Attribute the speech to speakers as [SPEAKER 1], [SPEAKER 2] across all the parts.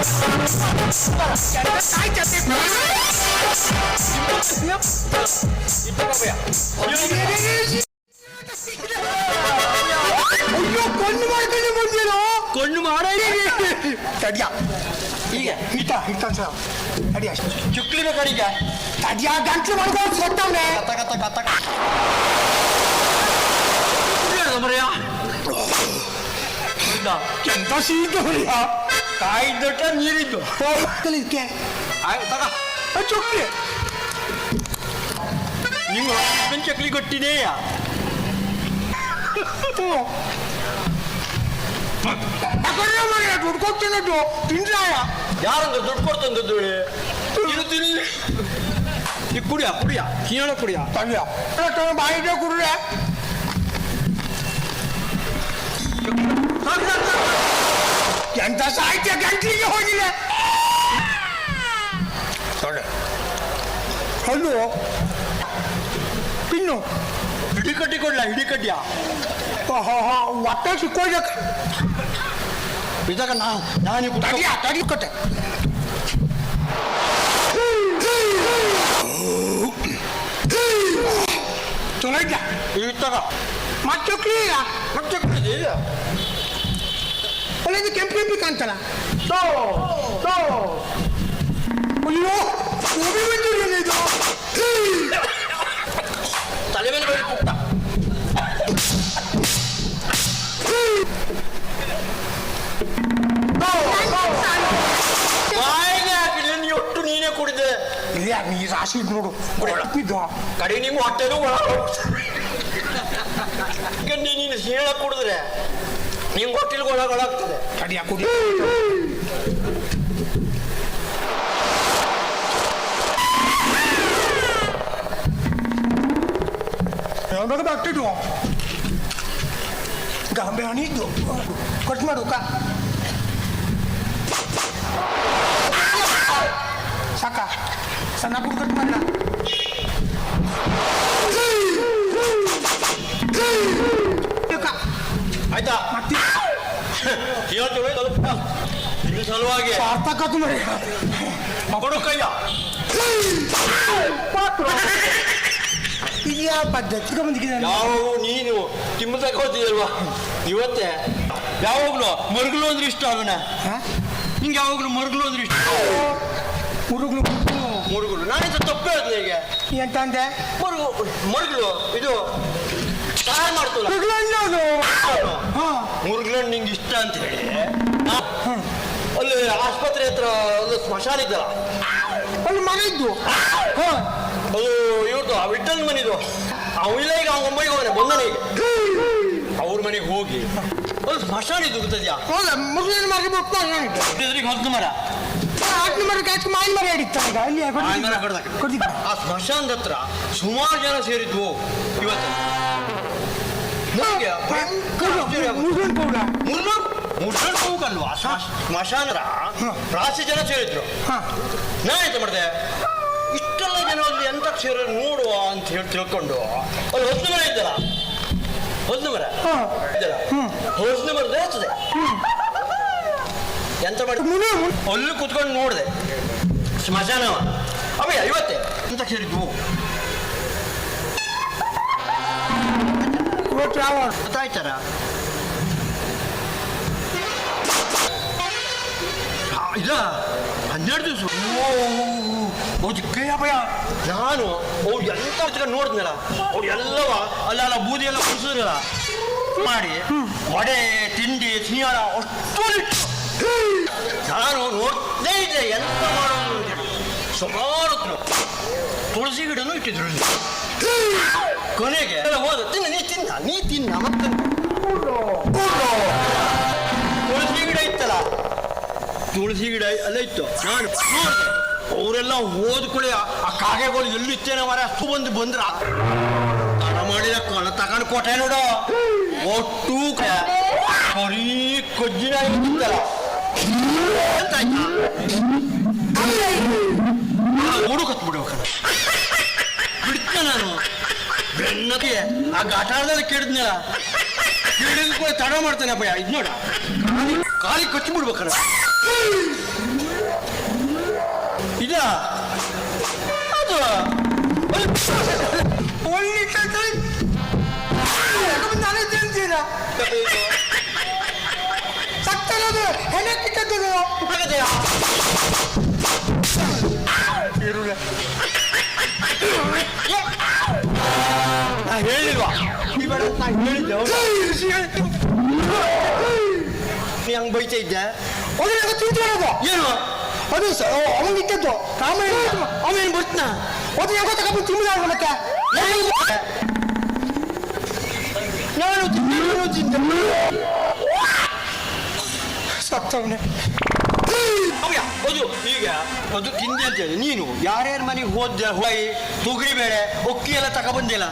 [SPEAKER 1] ಅಯ್ಯೋ ಕಣ್ಣು ಮಾಡ್ಕೊಂಡು ಬಂದಿರೋ ಕಣ್ಣು ಮಾಡ ತಡಿಯ ಈಗ ಹಿತ ಹಿತ ಸರ್ ಅಡಿಯ ಚುಕ್ಲಿನ ಕಡಿಗ ತಡಿಯ ಗಂಟ್ಲು ಮಾಡ್ಕೊಂಡು ಸೊಟ್ಟವ್ರೆ ಮರೆಯ ಎಂತ ಶೀತ ಮರೆಯ ಕಾಯ್ದೊಟ್ಟ ನೀರಿದ್ದು ಕಲಿಕೆ ತಗ ಚುಕ್ಲಿ ನೀವು ಚಕ್ಲಿ ಕೊಟ್ಟಿದೆಯ ದುಡ್ಡು ಕೊಡ್ತೇನದ್ದು ತಿನ್ಸಾಯ ಯಾರಂದ್ರೆ ದುಡ್ಡು ಕೊಡ್ತಂದದ್ದು ಇದು ತಿನ್ನಿ ಈಗ ಕುಡಿಯ ಕೀಣ ಕುಡಿಯ ತಡಿಯ ಬಾಯಿಗೆ ಕುಡ್ರೆ ಎಂತ ಸಾಹಿತ್ಯ ಗಂಟ್ಲಿಗೆ ಹೋಗಿದೆ ಹಲ್ಲು ಪಿನ್ನು ಹಿಡಿ ಕಟ್ಟಿ ಕೊಡ್ಲ ಹಿಡಿ ಕಟ್ಟಿಯ ಹೊಟ್ಟೆ ಸಿಕ್ಕೋಯ್ದಕ್ಕ ಇದಾಗ ನಾನು ತಡಿ ಕೊಟ್ಟೆ ಚಲೋ ಇದ್ದ ಇತ್ತಾಗ ಮತ್ತೆ ಕ್ಲೀನ ಮತ್ತೆ ಕ್ಲೀನ ಅಲ್ಲ ಇದು ಕೆಂಪು ಕಾಣ್ತಾನ ಅಯ್ಯೋ ಗೋಬಿ ಬಂದಿರಲಿಲ್ಲ ಇದು ತಲೆ ಮೇಲೆ ಬರೀ ಪುಟ್ಟ ಒಟ್ಟು ನೀನೇ ಕುಡಿದೆ ಇಲ್ಲ ನೀ ರಾಶಿ ನೋಡು ಕಡೆ ನಿಮ್ಮ ಹೊಟ್ಟೆನೂ ಒಳಗಡೆ ನೀನು ಶೀಳ ಕುಡಿದ್ರೆ ನಿಂಗೆ ಹೊಟ್ಟೆಲ್ ಒಳಗೊಳಾಗ್ತದೆ ಕಡಿಯ ಕುಡಿ ಆಗ್ತಿದ್ವು ಗಾಂಬೆ ಹಣಿದ್ದು ಕಟ್ ಮಾಡು ಸಾಕ ಸಣ್ಣ ಪುಡ್ ಕಟ್ ಮಾಡ ಆಯ್ತಾ ಮತ್ತೆ ಇದು ಸಲುವಾಗಿ ಸಾರ್ಥಕತ್ತು ಮರಿ ಮಗಡು ಕೈಯ ಇದ್ಯಾ ಪದ್ಧತಿ ಯಾವ ನೀನು ತಿಮ್ಮ ತಗೋತಿದಲ್ವಾ ಇವತ್ತೇ ಯಾವಾಗ್ಲೂ ಮರುಗಳು ಅಂದ್ರೆ ಇಷ್ಟ ಅವನ ನಿಂಗೆ ಯಾವಾಗ್ಲೂ ಮರುಗಳು ಅಂದ್ರೆ ಇಷ್ಟ ಮುರುಗಳು ನಾನಿಂದ ತಪ್ಪು ಹೇಳ್ತದೆ ಈಗ ಎಂತ ಅಂದೆ ಮರುಗಳು ಇದು ತಯಾರು ಮಾಡ್ತಲ್ಲ ಮುರುಗಳು ನಿಂಗೆ ಇಷ್ಟ ಅಂತ ಹೇಳಿ ಅಲ್ಲಿ ಆಸ್ಪತ್ರೆ ಹತ್ರ ಒಂದು ಸ್ಮಶಾನ ಇದ್ದಲ್ಲ ಅಲ್ಲಿ ಮನೆ ಇದ್ದು ಅದು ಇವ್ರದ್ದು ವಿಠಲ್ ಮನೆದು ಅವಿಲ್ಲ ಈಗ ಅವ್ನ ಮುಂಬೈಗೆ ಹೋಗನೆ ಬಂದನಿಗೆ ಅವ್ರ ಮನೆಗೆ ಹೋಗಿ ಒಂದು ಸ್ಮಶಾನ ಇದ್ದು ಗೊತ್ತಿದ್ಯಾ ಹೌದಾ ಮುರುಳಿನ ಮರ ಹೊಸ ಮರ ಆಟ್ನ ಮರ ಕಾಚ್ ಮಾಯಿನ ಮರ ಹಿಡಿತಾಗ ಅಲ್ಲಿ ಆ ಸ್ಮಶಾನದ ಹತ್ರ ಸುಮಾರು ಜನ ಸೇರಿದ್ವು ಇವತ್ತು ಮುರ್ಗನ್ ಹೋಗಲ್ವಾ ಸ್ಮಶಾನರ ರಾಶಿ ಜನ ಸೇರಿದ್ರು ನಾನೆಂತ ಮಾಡಿದೆ ಇಷ್ಟೆಲ್ಲ ಜನ ಅಲ್ಲಿ ಎಂತ ಸೇರ ನೋಡುವ ಅಂತ ಹೇಳಿ ತಿಳ್ಕೊಂಡು ಅಲ್ಲಿ ಹೊಸ ಮರ ಇದ್ದಲ್ಲ ಹೊಸ ಮರ ಹೊಸ ಮರದ ಹತ್ತದೆ ಎಂತ ಮಾಡಿ ಅಲ್ಲಿ ಕುತ್ಕೊಂಡು ನೋಡಿದೆ ಸ್ಮಶಾನವ ಅವೇ ಇವತ್ತೇ ಎಂತ ಸೇರಿದ್ವು ಗೊತ್ತಾಯ್ತಾರ ಇಲ್ಲ 12 ದಿವಸ ಭಯ ನಾನು ಅವ್ರು ಎಂತ ನೋಡಿದ್ನಲ್ಲ ಅವ್ರು ಎಲ್ಲವ ಅಲ್ಲ ಬೂದಿ ಎಲ್ಲ ಕುಡಿಸಿದ್ರಲ್ಲ ಮಾಡಿ ವಡೆ ತಿಂಡಿ ಸಿಹಿಯಾರ ಅಷ್ಟು ನಾನು ನೋಡ್ದೇ ಇದ್ದೆ ಎಂತ ಮಾಡೋದು ಸುಮಾರು ತುಳಸಿ ಗಿಡನೂ ಇಟ್ಟಿದ್ರು ಕೊನೆಗೆ ಹೋದ ನೀ ತಿನ್ನ ಮತ್ತೆ ತುಳಸಿ ಗಿಡ ಇತ್ತಲ್ಲ ತುಳಸಿ ಗಿಡ ಅಲ್ಲ ಇತ್ತು ನಾನು ಅವರೆಲ್ಲ ಓದ್ಕೊಳ್ಳಿ ಆ ಕಾಗೆಗಳು ಎಲ್ಲಿತ್ತೇನೆ ಮರ ಅಷ್ಟು ಬಂದ್ರ ಹಣ ಮಾಡಿದ ಕಣ ತಗೊಂಡು ಕೊಟ್ಟೆ ನೋಡು ಒಟ್ಟು ಕರಿ ಕೊಜ್ಜಿನ ಇತ್ತಲ್ಲ ಅಂತ ಹುಡುಕತ್ ಬಿಡ್ಬೇಕಲ್ಲ ಬಿಡ್ತ ನಾನು ಬೆನ್ನಕ್ಕೆ ಆ ಘಟಾರದಲ್ಲಿ ಕೆಡ್ದ್ನಲ್ಲ ಕಿಡಿದ ಕೂಡ ತಡ ಮಾಡ್ತಾನೆ ಅಪ್ಪಯ್ಯ ಇದು ನೋಡ ಕಾಲಿ ಕಚ್ಚಿ ಬಿಡ್ಬೇಕಲ್ಲ ಅಲ್ಲ ಅದು
[SPEAKER 2] ಒಳ್ಳೆ ನಾನೇ ತಿಳಿಸಿದ ಸತ್ತನದು ಹೆಣಕ್ಕಿಟ್ಟದ್ದು
[SPEAKER 1] ಹಾಗದೆಯಾ
[SPEAKER 2] ಈರುಳ್ಳಿ
[SPEAKER 1] ನಾ ಹೇಳಿಲ್ವಾ ನಾ ಹೇಳಿದ್ದೆ ನೀ ಹಂಗೆ ಬೈತಾ ಇದ್ದೆ
[SPEAKER 2] ಅದ್ರಾಗ ತಿಂತಿರೋದು
[SPEAKER 1] ಏನು
[SPEAKER 2] ಅದು ಅವನಿಟ್ಟದ್ದು
[SPEAKER 1] ಅವನೇನು ಬರ್ತಾನ
[SPEAKER 2] ಅದು ಯಾಕೋ ತಗೊಂಡು ತಿಂದ ಮತ್ತೆ
[SPEAKER 1] ನಾನು ತಿಂದೆ
[SPEAKER 2] ಸತ್ತವನೆ
[SPEAKER 1] ಅವ್ಯ ಅದು ಈಗ ಅದು ತಿಂದೆ ಅಂತ ಹೇಳಿ ನೀನು ಯಾರ್ಯಾರ ಮನೆಗೆ ಹೋದ ಹೋಗಿ ತೊಗರಿ ಬೇಳೆ ಒಕ್ಕಿ ಎಲ್ಲ ತಗೊಬಂದಿಲ್ಲ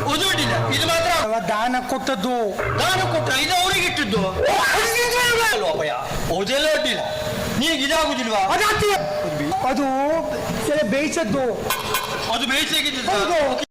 [SPEAKER 1] ಉದುಡಿಲ್ಲ ಇದು ಮಾತ್ರ
[SPEAKER 2] ದಾನ ಕೊಟ್ಟದ್ದು
[SPEAKER 1] ನಾನು ಕೊಟ್ಟ ಇದು ಅವ್ರಿಗೆ ಇಟ್ಟಿದ್ದು ಅಲ್ವಾ ಅಪ್ಪಯ್ಯ ಓದೆಲ್ಲ ಅಡ್ಡಿಲ್ಲ ನಿನಗೆ ಇದಾಗುದಿಲ್ವಾ
[SPEAKER 2] ಅದು ಬೇಯಿಸದ್ದು
[SPEAKER 1] ಅದು ಬೇಯಿಸಿದ್ದು